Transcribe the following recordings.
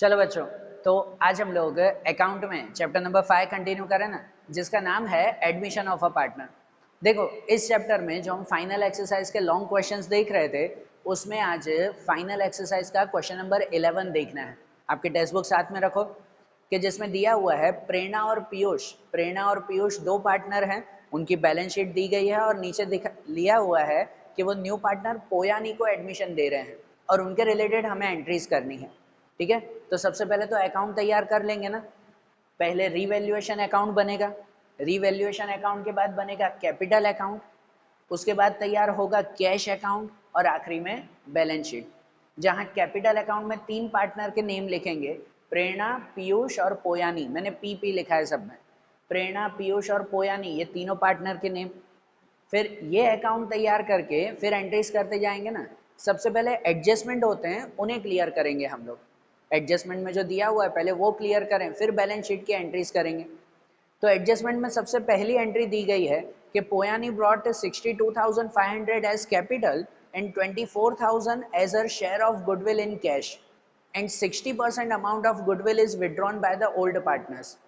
चलो बच्चों, तो आज हम लोग अकाउंट में चैप्टर नंबर 5 कंटिन्यू करें ना, जिसका नाम है एडमिशन ऑफ अ पार्टनर। देखो, इस चैप्टर में जो हम फाइनल एक्सरसाइज के लॉन्ग क्वेश्चंस देख रहे थे, उसमें आज फाइनल एक्सरसाइज का क्वेश्चन नंबर 11 देखना है। आपके टेक्स्ट बुक साथ में रखो, कि जिसमें दिया हुआ है प्रेरणा और पीयूष दो पार्टनर हैं, उनकी बैलेंस शीट दी गई है और नीचे लिया हुआ है कि वो न्यू पार्टनर पोयानी को एडमिशन दे रहे हैं और उनके रिलेटेड हमें एंट्रीज करनी है। ठीक है, तो सबसे पहले तो अकाउंट तैयार कर लेंगे ना। पहले रीवैल्यूएशन अकाउंट बनेगा, रीवैल्यूएशन अकाउंट के बाद बनेगा कैपिटल अकाउंट, उसके बाद तैयार होगा कैश अकाउंट और आखिरी में बैलेंस शीट। जहां कैपिटल अकाउंट में 3 पार्टनर के नेम लिखेंगे, प्रेरणा, पीयूष और पोयानी। मैंने पी लिखा है सब में, प्रेरणा, पीयूष और पोयानी, ये तीनों पार्टनर के नेम। फिर ये अकाउंट तैयार करके फिर एंट्रीज करते जाएंगे ना। सबसे पहले एडजस्टमेंट होते हैं, उन्हें क्लियर करेंगे हम लोग। एडजस्टमेंट में जो दिया हुआ है पहले वो क्लियर करें, फिर बैलेंस शीट की एंट्रीज करेंगे। तो एडजस्टमेंट में सबसे पहली एंट्री दी गई है कि पोयानी brought 62,500 as capital and 24,000 as a share of goodwill in cash and 60% amount of goodwill is withdrawn by the old partners.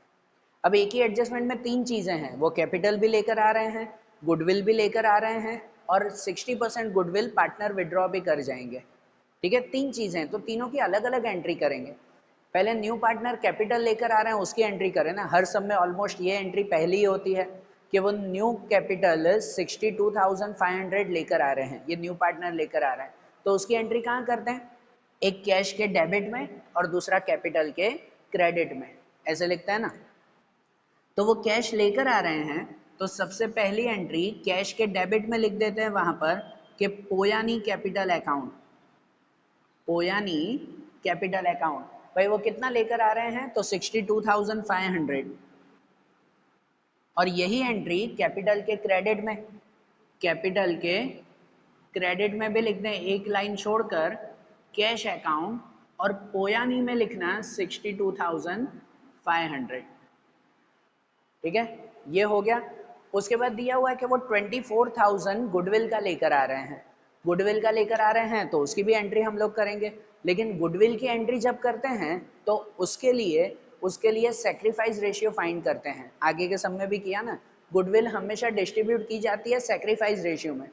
अब एक ही एडजस्टमेंट में 3 चीजें हैं, वो कैपिटल भी लेकर आ रहे हैं, गुडविल भी लेकर आ रहे हैं और 60% गुडविल पार्टनर विड्रॉ भी कर जाएंगे। ठीक है, 3 चीजें, तो तीनों की अलग अलग एंट्री करेंगे। पहले न्यू पार्टनर कैपिटल लेकर आ रहे हैं, उसकी एंट्री करें ना। हर सब में ऑलमोस्ट ये एंट्री पहली ही होती है कि वो न्यू कैपिटल 62,500 लेकर आ रहे हैं, ये न्यू पार्टनर लेकर आ रहे हैं, तो उसकी एंट्री कहाँ करते हैं? एक कैश के डेबिट में और दूसरा कैपिटल के क्रेडिट में, ऐसे लिखते हैं ना। तो वो कैश लेकर आ रहे हैं, तो सबसे पहली एंट्री कैश के डेबिट में लिख देते हैं वहां पर कि पोयानी कैपिटल अकाउंट, पोयानी कैपिटल अकाउंट। भाई वो कितना लेकर आ रहे हैं? तो 62,500। और यही एंट्री कैपिटल के क्रेडिट में, कैपिटल के क्रेडिट में भी लिख दें एक लाइन छोड़कर कैश अकाउंट, और पोयानी में लिखना 62,500। ठीक है, ये हो गया। उसके बाद दिया हुआ है कि वो 24,000 गुडविल का लेकर आ रहे हैं, गुडविल का लेकर आ रहे हैं, तो उसकी भी एंट्री हम लोग करेंगे। लेकिन गुडविल की एंट्री जब करते हैं तो उसके लिए सेक्रीफाइस रेशियो फाइंड करते हैं। आगे के सब में भी किया ना, गुडविल हमेशा डिस्ट्रीब्यूट की जाती है सेक्रीफाइस रेशियो में।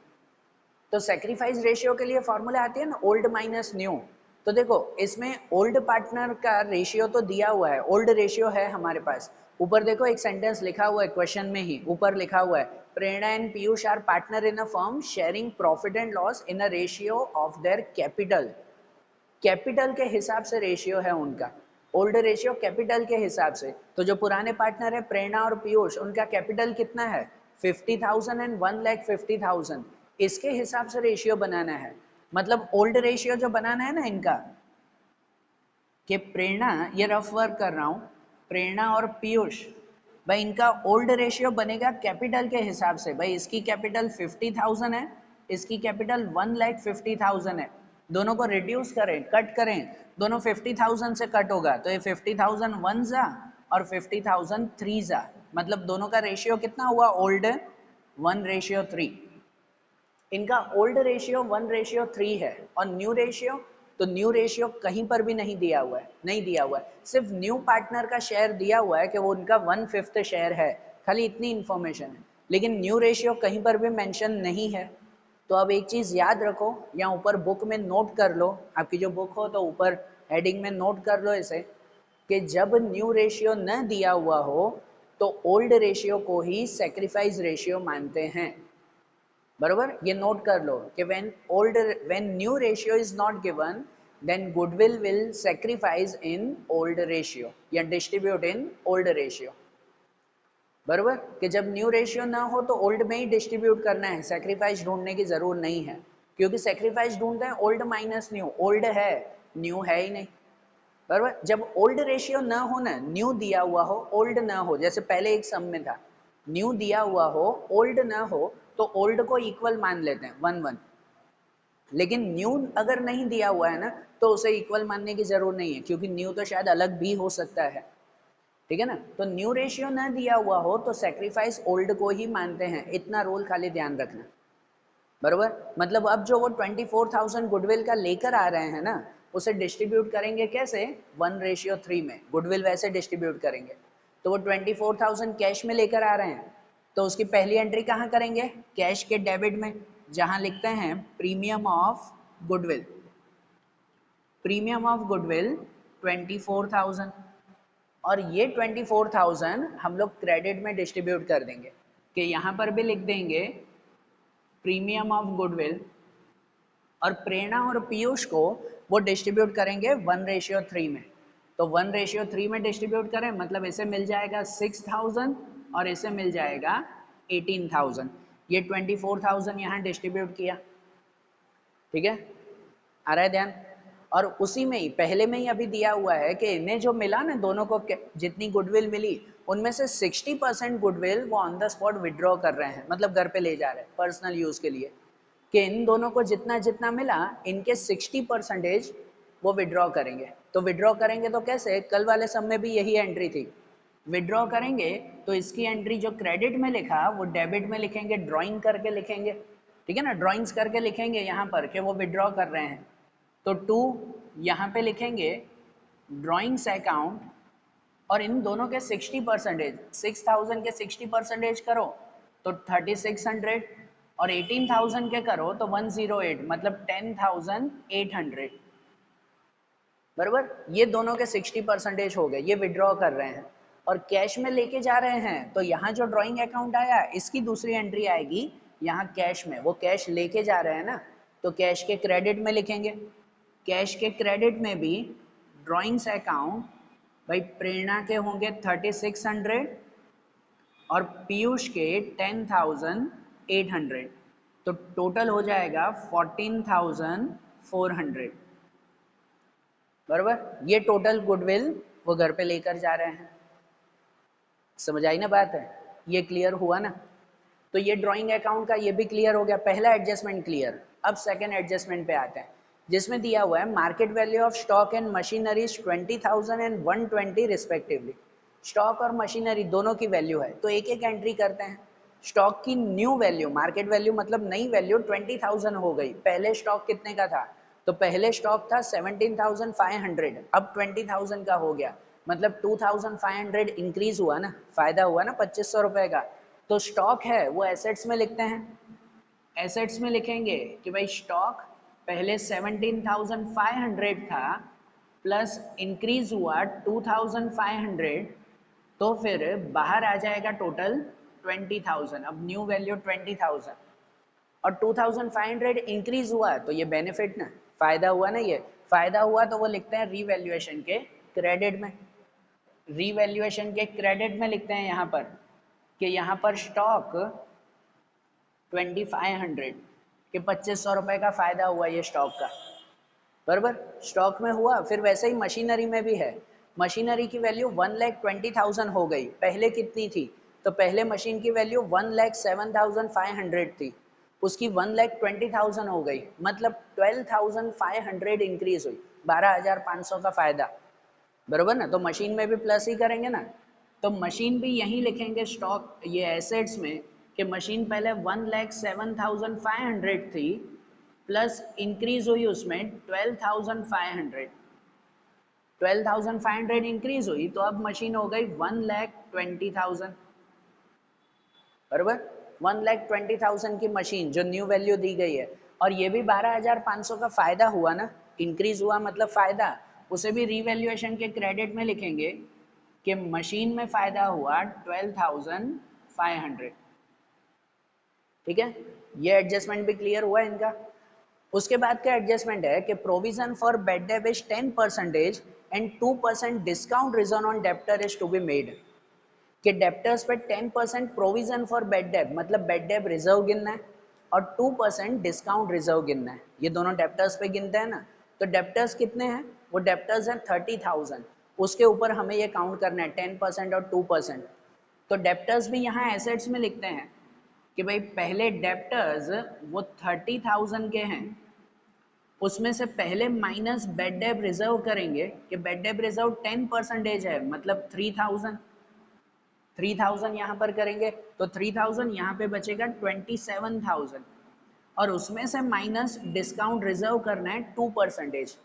तो सेक्रीफाइस रेशियो के लिए फॉर्मूला आती है ना, ओल्ड माइनस न्यू। तो देखो, इसमें ओल्ड पार्टनर का रेशियो तो दिया हुआ है, ओल्ड रेशियो है हमारे पास। ऊपर देखो एक सेंटेंस लिखा हुआ है क्वेश्चन में ही, ऊपर लिखा हुआ है Prerna and Piyush are partner in a firm sharing profit and loss in a ratio of their capital. Capital के हिसाब से रेशियो है उनका, ओल्ड रेशियो कैपिटल के हिसाब से। तो जो पुराने पार्टनर है प्रेरणा और पीयूष, उनका कैपिटल कितना है? 50,000 एंड 1,50,000। इसके हिसाब से रेशियो बनाना है। मतलब ओल्ड रेशियो जो बनाना है ना इनका, कि प्रेरणा, ये रफ वर्क कर रहा हूं, प्रेरणा और पीयूष, भाई इनका ओल्ड रेशियो बनेगा कैपिटल के हिसाब से। भाई इसकी कैपिटल 50,000 है, इसकी कैपिटल 1,50,000 है। दोनों को रिड्यूस करें, कट करें, दोनों 50,000 से कट होगा, तो ये 50,000 वन जा और 50,000 थ्री जा। मतलब दोनों का रेशियो कितना हुआ? ओल्ड 1:3। इनका ओल्ड रेशियो 1:3 है और न्यू रेशियो, तो न्यू रेशियो कहीं पर भी नहीं दिया हुआ है, नहीं दिया हुआ है। सिर्फ न्यू पार्टनर का शेयर दिया हुआ है कि वो उनका 1/5 शेयर है, खाली इतनी इंफॉर्मेशन है, लेकिन न्यू रेशियो कहीं पर भी मेंशन नहीं है। तो अब एक चीज याद रखो, या ऊपर बुक में नोट कर लो, आपकी जो बुक हो तो ऊपर हेडिंग में नोट कर लो इसे, कि जब न्यू रेशियो न दिया हुआ हो तो ओल्ड रेशियो को ही सेक्रीफाइस रेशियो मानते हैं। बरोबर, ये नोट कर लो कि when new ratio is not given, then goodwill will sacrifice in old ratio या distribute in old ratio। बरोबर, कि जब न्यू रेशियो ना हो तो ओल्ड में ही डिस्ट्रीब्यूट करना है, सेक्रीफाइस ढूंढने की जरूर नहीं है, क्योंकि सेक्रीफाइस ढूंढते हैं ओल्ड माइनस न्यू, ओल्ड है न्यू है ही नहीं। बरोबर, जब ओल्ड रेशियो ना हो ना, न्यू दिया हुआ हो, ओल्ड ना हो, जैसे पहले एक सम में था, न्यू दिया हुआ हो, ओल्ड ना हो, तो ओल्ड को इक्वल मान लेते हैं 1:1। लेकिन न्यू अगर नहीं दिया हुआ है ना, तो उसे इक्वल मानने की जरूरत नहीं है, क्योंकि न्यू तो शायद अलग भी हो सकता है। ठीक है ना, तो न्यू रेशियो ना दिया हुआ हो तो सेक्रीफाइस ओल्ड को ही मानते हैं, इतना रूल खाली ध्यान रखना। बरोबर, मतलब अब जो वो 24,000 गुडविल का लेकर आ रहे हैं ना, उसे डिस्ट्रीब्यूट करेंगे कैसे, 1:3 में, गुडविल वैसे डिस्ट्रीब्यूट करेंगे। तो वो 24,000 कैश में लेकर आ रहे हैं, तो उसकी पहली एंट्री कहाँ करेंगे, कैश के डेबिट में, जहां लिखते हैं premium of goodwill, premium of goodwill 24,000, और ये 24,000 हम लोग क्रेडिट में डिस्ट्रीब्यूट कर देंगे, कि यहाँ पर भी लिख देंगे प्रीमियम ऑफ गुडविल, और प्रेरणा और पीयूष को वो डिस्ट्रीब्यूट करेंगे 1:3 में। तो 1:3 में डिस्ट्रीब्यूट करें मतलब इसे मिल जाएगा 6,000 और इसे मिल जाएगा 18,000। ये 24,000 यहाँ डिस्ट्रीब्यूट किया, ठीक है, आ रहा है ध्यान। और उसी में ही पहले में ही अभी दिया हुआ है कि इन्हें जो मिला ना, दोनों को जितनी गुडविल मिली उनमें से 60% गुडविल वो ऑन द स्पॉट विड्रॉ कर रहे हैं, मतलब घर पे ले जा रहे हैं पर्सनल यूज के लिए, कि इन दोनों को जितना जितना मिला इनके 60% वो विड्रॉ करेंगे। तो विड्रॉ करेंगे तो कैसे, कल वाले सब में भी यही एंट्री थी, विड्रॉ करेंगे तो इसकी एंट्री जो क्रेडिट में लिखा वो डेबिट में लिखेंगे, ड्राइंग करके लिखेंगे, ठीक है ना, ड्राइंग्स करके लिखेंगे यहाँ पर कि वो विड्रॉ कर रहे हैं। तो 2 यहाँ पे लिखेंगे ड्राइंग्स अकाउंट, और इन दोनों के 60%, 6,000 के 60% करो तो 3,600, और 18,000 के करो तो 108, मतलब 10,800, बराबर। ये दोनों के 60% हो गए, ये विड्रॉ कर रहे हैं और कैश में लेके जा रहे हैं। तो यहाँ जो ड्राइंग अकाउंट आया इसकी दूसरी एंट्री आएगी यहाँ कैश में, वो कैश लेके जा रहे हैं ना, तो कैश के क्रेडिट में लिखेंगे। कैश के क्रेडिट में भी ड्राइंग्स अकाउंट, भाई प्रेरणा के होंगे 3,600 और पीयूष के 10,800, तो टोटल हो जाएगा 14,400, बराबर। ये टोटल गुडविल वो घर पे लेकर जा रहे हैं। समझ आई ना बात है, ये क्लियर हुआ ना। तो ये ड्राइंग अकाउंट का ये भी क्लियर हो गया, पहला एडजस्टमेंट क्लियर। अब सेकंड एडजस्टमेंट पे आते हैं, जिसमें दिया हुआ है market value of stock and machineries 20,000 and 120 respectively. Stock और मशीनरी दोनों की वैल्यू है, तो एक एक एंट्री करते हैं। स्टॉक की न्यू वैल्यू, मार्केट वैल्यू मतलब नई वैल्यू 20,000 हो गई। पहले स्टॉक कितने का था, तो पहले स्टॉक था 17,500, अब 20,000 का हो गया, मतलब 2,500 इंक्रीज हुआ ना, फायदा हुआ ना 2,500 रुपए का। तो स्टॉक है वो एसेट्स में लिखते हैं, एसेट्स में लिखेंगे कि भाई स्टॉक पहले 17,500 था प्लस इंक्रीज हुआ 2,500, तो फिर बाहर आ जाएगा टोटल 20,000, अब न्यू वैल्यू 20,000, और 2,500 इंक्रीज हुआ तो ये बेनिफिट ना, फायदा हुआ ना, ये फायदा हुआ तो वो लिखते हैं रीवैल्यूएशन के क्रेडिट में। रीवैल्यूएशन के क्रेडिट में लिखते हैं यहाँ पर कि यहाँ पर स्टॉक 2,500 के 2,500 रुपए का फायदा हुआ ये स्टॉक का, बराबर। स्टॉक में हुआ, फिर वैसे ही मशीनरी में भी है। मशीनरी की वैल्यू 1,20,000 हो गई, पहले कितनी थी, तो पहले मशीन की वैल्यू 1,07,500 थी, उसकी 1,20,000 हो गई, मतलब 12,500 इंक्रीज हुई, 12,500 का फायदा, बराबर ना। तो मशीन में भी प्लस ही करेंगे ना, तो मशीन भी यही लिखेंगे स्टॉक, ये एसेट्स में, कि मशीन पहले 1,07,500 थी प्लस इंक्रीज हुई उसमें 12,500, 12,500 इंक्रीज हुई तो अब मशीन हो गई 1,20,000, बराबर। 1,20,000 की मशीन जो न्यू वैल्यू दी गई है, और ये भी 12,500 का फायदा हुआ ना, इंक्रीज हुआ मतलब फायदा, उसे भी रीवैल्यूएशन के क्रेडिट में लिखेंगे कि मशीन में फायदा हुआ 12,500, ठीक है। ये एडजस्टमेंट भी क्लियर हुआ इनका। उसके बाद का एडजस्टमेंट है कि provision for bad debt is 10% and 2% discount reserve on debtor is to be made, कि डेप्टर्स पे 10% प्रोविजन फॉर बैड डेट, मतलब बैड डेट रिजर्व गिनना है, और 2% डिस्काउंट रिजर्व गिनना है। ये दोनों डेप्टर्स पे गिनते हैं ना, तो डेप्टर्स कितने हैं, वो डेप्टर्स हैं 30,000, उसके ऊपर हमें ये काउंट करना है 10% और 2%। तो डेप्टर्स भी यहाँ एसेट्स में लिखते हैं कि भाई पहले डेप्टर्स वो 30,000 के हैं, उसमें से पहले माइनस बैड डेट रिजर्व करेंगे कि बैड डेट रिजर्व 10% है, मतलब 3,000, 3,000 यहाँ पर करेंगे तो 3,000 यहाँ पे बचेगा 27,000, और उसमें से माइनस डिस्काउंट रिजर्व करना है 2%,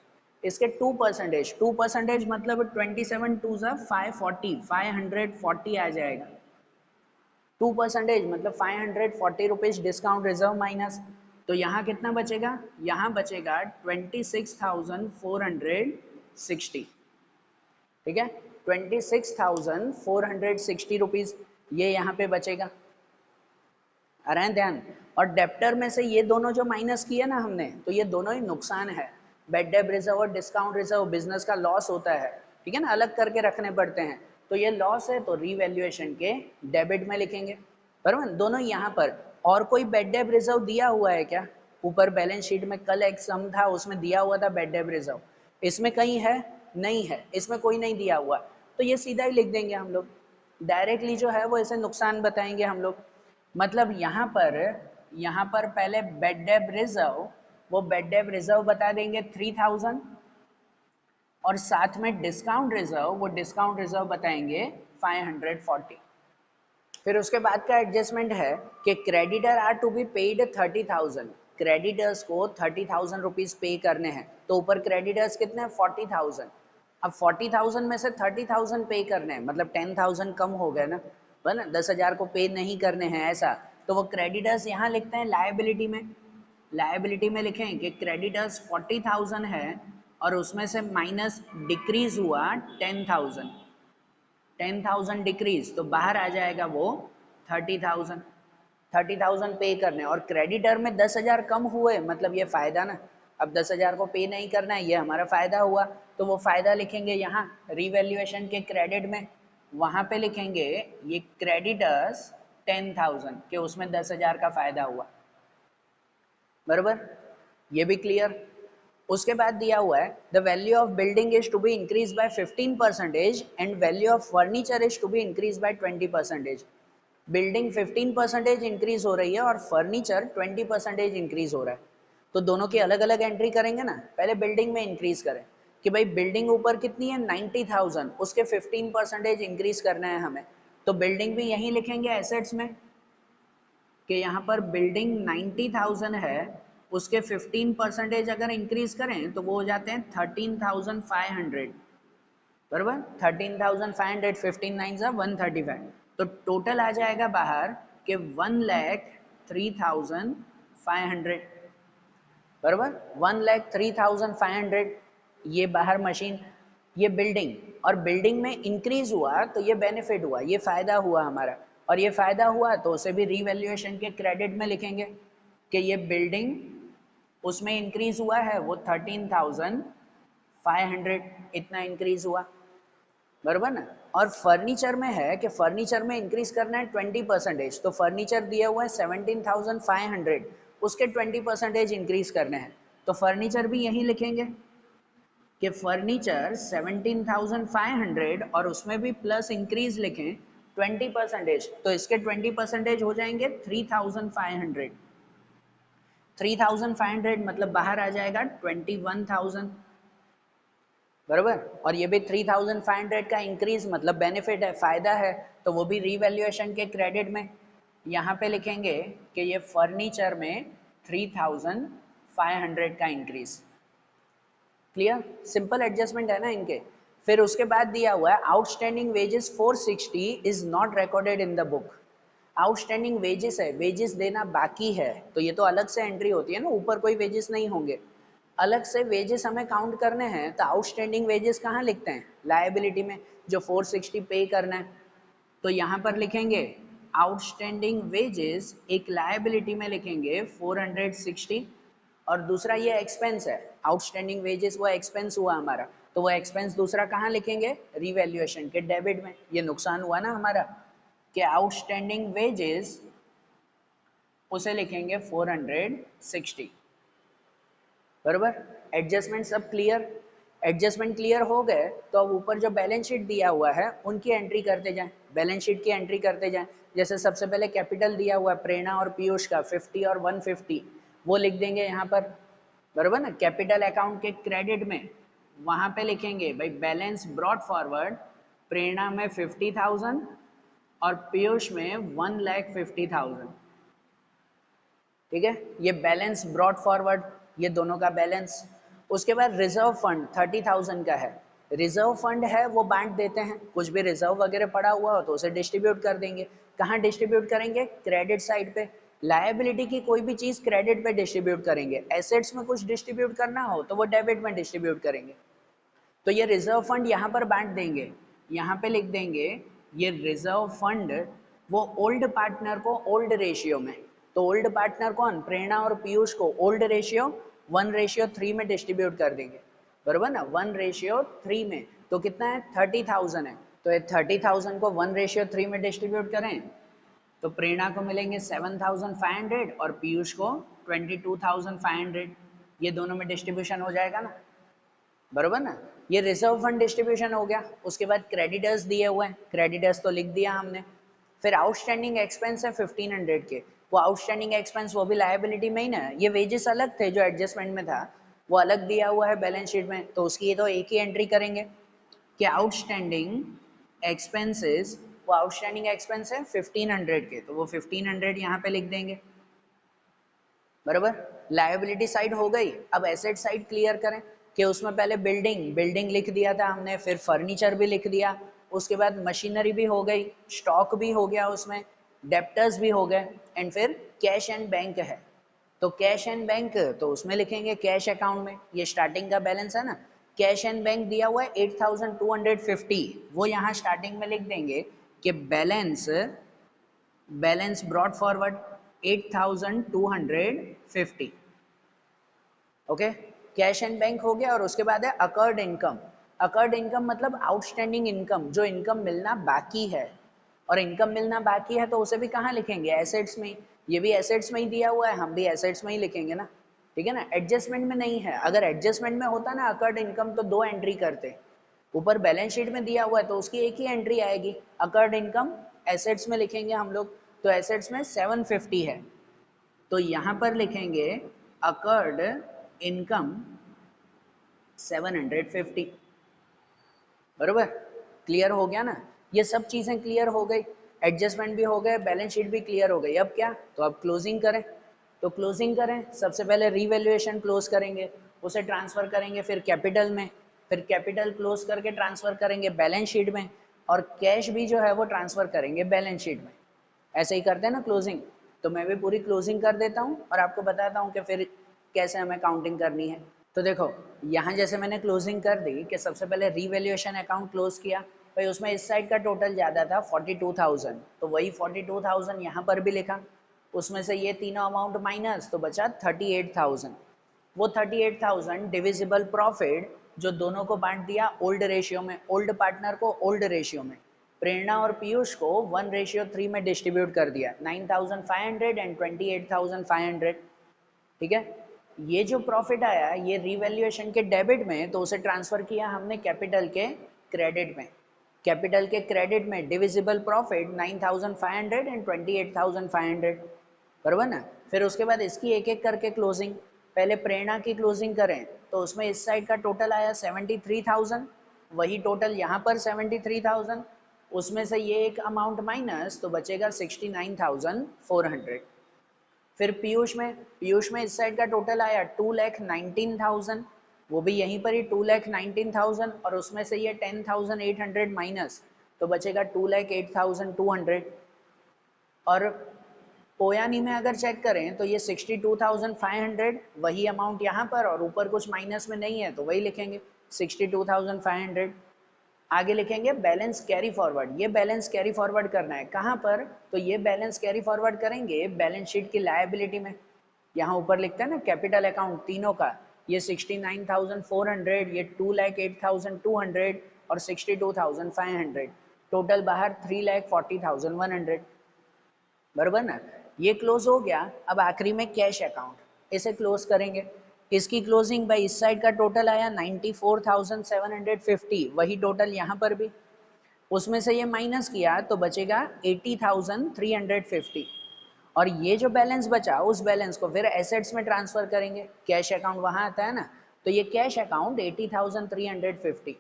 इसके 2% मतलब 27 टू ज़ा 540 540 आ जाएगा। 2% मतलब 540 रुपीज डिस्काउंट रिजर्व माइनस, तो यहाँ कितना बचेगा, यहाँ बचेगा 26,460। ठीक है, 26,460 रुपीज ये यहाँ पे बचेगा। आ रहे हैं ध्यान। और डेप्टर में से ये दोनों जो माइनस किए ना हमने, तो ये दोनों ही नुकसान है। बेड डेब रिजर्व और डिस्काउंट रिजर्व बिजनेस का लॉस होता है, ठीक है ना, अलग करके रखने पड़ते हैं। तो ये लॉस है, तो रीवैल्यूएशन के डेबिट में लिखेंगे, बराबर। दोनों यहाँ पर। और कोई बेड डेब रिजर्व दिया हुआ है क्या? ऊपर बैलेंस शीट में कल एक सम था, उसमें दिया हुआ था बेड डेब रिजर्व, इसमें कहीं है? नहीं है, इसमें कोई नहीं दिया हुआ, तो ये सीधा ही लिख देंगे हम लोग। डायरेक्टली जो है वो इसे नुकसान बताएंगे हम लोग। मतलब यहाँ पर पहले बेड डेब रिजर्व, वो बेड डेब रिजर्व बता देंगे 3000, और साथ में डिस्काउंट रिजर्व, वो डिस्काउंट रिजर्व बताएंगे 540। फिर उसके बाद का एडजस्टमेंट है कि creditor are to be paid 30,000, creditors को 30,000 रुपीज पे करने हैं। तो ऊपर क्रेडिटर्स कितने हैं? 40,000। अब 40,000 में से 30,000 पे करने हैं, मतलब 10,000 कम हो गए ना, है ना, 10,000 को पे नहीं करने हैं ऐसा। तो वो क्रेडिटर्स यहाँ लिखते हैं लायबिलिटी में। लायबिलिटी में लिखें कि क्रेडिटर्स 40,000 है और उसमें से माइनस डिक्रीज हुआ 10,000, 10,000 डिक्रीज, तो बाहर आ जाएगा वो 30,000। 30,000 पे करने, और क्रेडिटर में 10,000 कम हुए, मतलब ये फायदा ना। अब 10,000 को पे नहीं करना है, ये हमारा फायदा हुआ, तो वो फायदा लिखेंगे यहाँ रिवैल्यूएशन के क्रेडिट में। वहां पे लिखेंगे ये क्रेडिटर्स 10,000 के उसमें 10,000 का फायदा हुआ, बराबर। ये भी क्लियर। उसके बाद दिया हुआ है the value of building is to be increase by 15% and value of furniture is to be increase by 20%। Building 15% increase हो रही है और फर्नीचर 20% इंक्रीज हो रहा है, तो दोनों की अलग अलग एंट्री करेंगे ना। पहले बिल्डिंग में इंक्रीज करें कि भाई बिल्डिंग ऊपर कितनी है 90,000, उसके 15% इंक्रीज करना है हमें, तो बिल्डिंग भी यहीं लिखेंगे एसेट्स में कि यहाँ पर बिल्डिंग 90,000 है, उसके 15% अगर इंक्रीज करें तो वो हो जाते हैं 13,500, बराबर। 13,500, 15 9 135, तो टोटल आ जाएगा बाहर कि 1,03,500, बराबर। 1,03,500 ये बाहर मशीन, ये बिल्डिंग, और बिल्डिंग में इंक्रीज हुआ तो ये बेनिफिट हुआ, ये फायदा हुआ हमारा, और ये फायदा हुआ तो उसे भी रीवैल्यूएशन के क्रेडिट में लिखेंगे कि ये बिल्डिंग उसमें इंक्रीज हुआ है, वो 13,500 इतना इंक्रीज हुआ, बराबर ना। और फर्नीचर में है कि फर्नीचर में इंक्रीज करना है 20%, तो फर्नीचर दिया हुआ है 17,500, उसके 20% इंक्रीज करने हैं, तो फर्नीचर भी यहीं लिखेंगे कि फर्नीचर 17,500 और उसमें भी प्लस इंक्रीज लिखें 20%, तो इसके 20% हो जाएंगे 3,500। 3,500 मतलब बाहर आ जाएगा 21,000, बराबर। और ये भी 3,500 का इंक्रीज मतलब बेनिफिट है, फायदा है, तो वो भी रीवैल्यूएशन के क्रेडिट में। यहाँ पे लिखेंगे कि ये फर्नीचर में 3,500 का इंक्रीज। क्लियर, सिंपल एडजस्टमेंट है ना इनके। फिर उसके बाद दिया हुआ है outstanding wages 460 is not recorded in the book. Outstanding wages है, वेजेस देना बाकी है, तो ये तो अलग से एंट्री होती है ना, ऊपर कोई वेजेस नहीं होंगे, अलग से वेजेस हमें काउंट करने हैं। तो आउटस्टैंडिंग वेजेस कहाँ लिखते हैं? लायबिलिटी में, जो 460 पे करना है, तो यहाँ पर लिखेंगे आउटस्टैंडिंग वेजेस, एक लायबिलिटी में लिखेंगे 460, और दूसरा ये एक्सपेंस है, आउटस्टैंडिंग वेजेस वो एक्सपेंस हुआ हमारा, तो वो एक्सपेंस दूसरा कहाँ लिखेंगे? रिवैल्यूएशन के डेबिट में। ये नुकसान हुआ ना हमारा कि आउटस्टैंडिंग वेजेस उसे लिखेंगे 460, बराबर। एडजस्टमेंट सब क्लियर? एडजस्टमेंट क्लियर हो गए तो अब ऊपर जो बैलेंस शीट दिया हुआ है उनकी एंट्री करते जाएं, बैलेंस शीट की एंट्री करते जाएं। जैसे सबसे पहले कैपिटल दिया हुआ है प्रेरणा और पीयूष का 50 और 150, वो लिख देंगे यहाँ पर, बराबर ना। कैपिटल अकाउंट के क्रेडिट में वहां पे लिखेंगे भाई बैलेंस ब्रॉट फॉरवर्ड, प्रेरणा में 50,000 और पीयूष में 1,50,000, ठीक है। ये बैलेंस ब्रॉट फॉरवर्ड, ये दोनों का बैलेंस। उसके बाद रिजर्व फंड 30,000 का है, रिजर्व फंड है वो बांट देते हैं, कुछ भी रिजर्व वगैरह पड़ा हुआ हो तो उसे डिस्ट्रीब्यूट कर देंगे। कहाँ डिस्ट्रीब्यूट करेंगे? क्रेडिट साइड पे। लायबिलिटी की कोई भी चीज क्रेडिट पे डिस्ट्रीब्यूट करेंगे, एसेट्स में कुछ डिस्ट्रीब्यूट करना हो तो वो डेबिट में डिस्ट्रीब्यूट करेंगे। तो ये रिजर्व फंड यहाँ पर बांट देंगे, यहाँ पे लिख देंगे ये रिजर्व फंड वो ओल्ड पार्टनर को ओल्ड रेशियो में, तो ओल्ड पार्टनर कौन? प्रेरणा और पीयूष को ओल्ड रेशियो 1:3 में डिस्ट्रीब्यूट कर देंगे, बराबर ना, 1:3 में। तो कितना है? 30,000 है, तो ये 30,000 को 1:3 में डिस्ट्रीब्यूट करें तो प्रेरणा को मिलेंगे 7,500 और पीयूष को 22,500, ये दोनों में डिस्ट्रीब्यूशन हो जाएगा ना, बरोबर ना। ये रिजर्व फंड डिस्ट्रीब्यूशन हो गया। उसके बाद क्रेडिटर्स दिए हुए हैं, क्रेडिटर्स तो लिख दिया हमने। फिर आउटस्टैंडिंग एक्सपेंस है 1500 के, वो आउटस्टैंडिंग एक्सपेंस वो भी लायबिलिटी में ही ना, ये वेजेस अलग थे जो एडजस्टमेंट में था, वो अलग दिया हुआ है बैलेंस शीट में, तो उसकी ये तो एक ही एंट्री करेंगे कि आउटस्टैंडिंग एक्सपेंसेस, वो आउटस्टैंडिंग एक्सपेंस है 1500 के, तो वो 1500 यहाँ पे लिख देंगे, बराबर। लायबिलिटी साइड हो गई। अब एसेट साइड क्लियर करें कि उसमें पहले बिल्डिंग लिख दिया था हमने, फिर फर्नीचर भी लिख दिया, उसके बाद मशीनरी भी हो गई, स्टॉक भी हो गया, उसमें डेप्टर्स भी हो गए, एंड फिर कैश एंड बैंक है। तो कैश एंड बैंक तो उसमें लिखेंगे कैश अकाउंट में, ये स्टार्टिंग का बैलेंस है ना। कैश एंड बैंक दिया हुआ है 8,250, वो यहाँ स्टार्टिंग में लिख देंगे कि balance brought forward 8,250। Okay, cash and bank हो गया। और उसके बाद है अकर्ड इनकम। अकर्ड इनकम मतलब आउटस्टैंडिंग इनकम, जो इनकम मिलना बाकी है, और इनकम मिलना बाकी है तो उसे भी कहाँ लिखेंगे? एसेट्स में। ये भी एसेट्स में ही दिया हुआ है, हम भी एसेट्स में ही लिखेंगे ना, ठीक है ना। एडजस्टमेंट में नहीं है, अगर एडजस्टमेंट में होता ना अकर्ड इनकम तो 2 एंट्री करते, ऊपर बैलेंस शीट में दिया हुआ है तो उसकी एक ही एंट्री आएगी, अकर्ड इनकम एसेट्स में लिखेंगे हम लोग, तो एसेट्स में 750 है, तो यहाँ पर लिखेंगे अकर्ड इनकम 750, बरोबर। क्लियर हो गया ना, ये सब चीजें क्लियर हो गई, एडजस्टमेंट भी हो गए, बैलेंस शीट भी क्लियर हो गई। अब क्या? तो अब क्लोजिंग करें। तो क्लोजिंग करें, सबसे पहले रीवैल्यूएशन क्लोज करेंगे, उसे ट्रांसफर करेंगे फिर कैपिटल में, फिर कैपिटल क्लोज करके ट्रांसफर करेंगे बैलेंस शीट में, और कैश भी जो है वो ट्रांसफर करेंगे बैलेंस शीट में। ऐसे ही करते हैं ना क्लोजिंग। तो मैं भी पूरी क्लोजिंग कर देता हूँ और आपको बताता हूँ कि फिर कैसे हमें काउंटिंग करनी है। तो देखो यहाँ जैसे मैंने क्लोजिंग कर दी कि सबसे पहले रीवैल्यूएशन अकाउंट क्लोज किया, भाई उसमें इस साइड का टोटल ज़्यादा था 42,000, तो वही 42,000 यहाँ पर भी लिखा, उसमें से ये तीनों अमाउंट माइनस, तो बचा 38,000। वो 38,000 डिविजिबल प्रॉफिट जो दोनों को बांट दिया ओल्ड रेशियो में, ओल्ड पार्टनर को ओल्ड रेशियो में, प्रेरणा और पीयूष को 1:3 में डिस्ट्रीब्यूट कर दिया, 9,500 एंड 28,500, ठीक है। ये जो प्रॉफिट आया ये रीवैल्यूएशन के डेबिट में, तो उसे ट्रांसफर किया हमने कैपिटल के क्रेडिट में, कैपिटल के क्रेडिट में डिविजिबल प्रॉफिट 9,500 एंड 28,500, बराबर ना। फिर उसके बाद इसकी एक एक करके क्लोजिंग, पहले प्रेरणा की क्लोजिंग करें तो उसमें इस साइड का टोटल आया 73,000, वही टोटल यहाँ पर 73,000, उसमें से ये एक अमाउंट माइनस, तो बचेगा 69,400। फिर पीयूष में इस साइड का टोटल आया 2,19,000, वो भी यहीं पर ही 2,19,000, और उसमें से ये 10,800 माइनस, तो बचेगा 2,08,200। और पोयानी में अगर चेक करें तो ये 62,500, वही अमाउंट यहाँ पर, और ऊपर कुछ माइनस में नहीं है तो वही लिखेंगे 62,500। आगे लिखेंगे बैलेंस कैरी फॉरवर्ड, ये बैलेंस कैरी फॉरवर्ड करना है कहाँ पर? तो ये बैलेंस कैरी फॉरवर्ड करेंगे बैलेंस शीट की लायबिलिटी में, यहाँ ऊपर लिखते हैं ना कैपिटल अकाउंट तीनों का, ये 69,400, ये 2,08,200 और 62,500, टोटल बाहर 3,40,100, बराबर ना। ये क्लोज हो गया। अब आखिरी में कैश अकाउंट, इसे क्लोज करेंगे। इसकी क्लोजिंग भाई इस साइड का टोटल आया 94,750, वही टोटल यहाँ पर भी, उसमें से ये माइनस किया तो बचेगा 80,350, और ये जो बैलेंस बचा उस बैलेंस को फिर एसेट्स में ट्रांसफर करेंगे, कैश अकाउंट वहाँ आता है ना, तो ये कैश अकाउंट 80,350,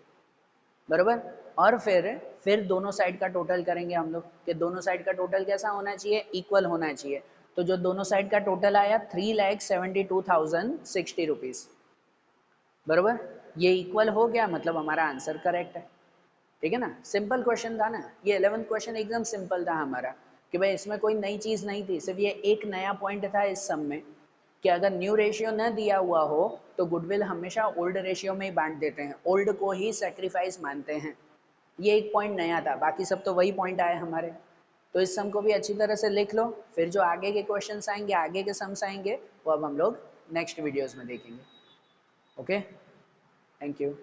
बराबर। और फिर दोनों साइड का टोटल करेंगे हम लोग कि दोनों साइड का टोटल कैसा होना चाहिए? इक्वल होना चाहिए। तो जो दोनों साइड का टोटल आया 3,72,060 रुपीज़, बरोबर, ये इक्वल हो गया मतलब हमारा आंसर करेक्ट है। ठीक है ना, सिंपल क्वेश्चन था ना ये। 11th क्वेश्चन एकदम सिंपल था हमारा कि भाई इसमें कोई नई चीज़ नहीं थी, सिर्फ ये एक नया पॉइंट था इस सम में कि अगर न्यू रेशियो न दिया हुआ हो तो गुडविल हमेशा ओल्ड रेशियो में ही बांट देते हैं, ओल्ड को ही सेक्रीफाइस मानते हैं। ये एक पॉइंट नया था, बाकी सब तो वही पॉइंट आए हमारे। तो इस सम को भी अच्छी तरह से लिख लो, फिर जो आगे के क्वेश्चन आएंगे, आगे के सम्स आएंगे, वो अब हम लोग नेक्स्ट वीडियोज़ में देखेंगे। Okay, thank you.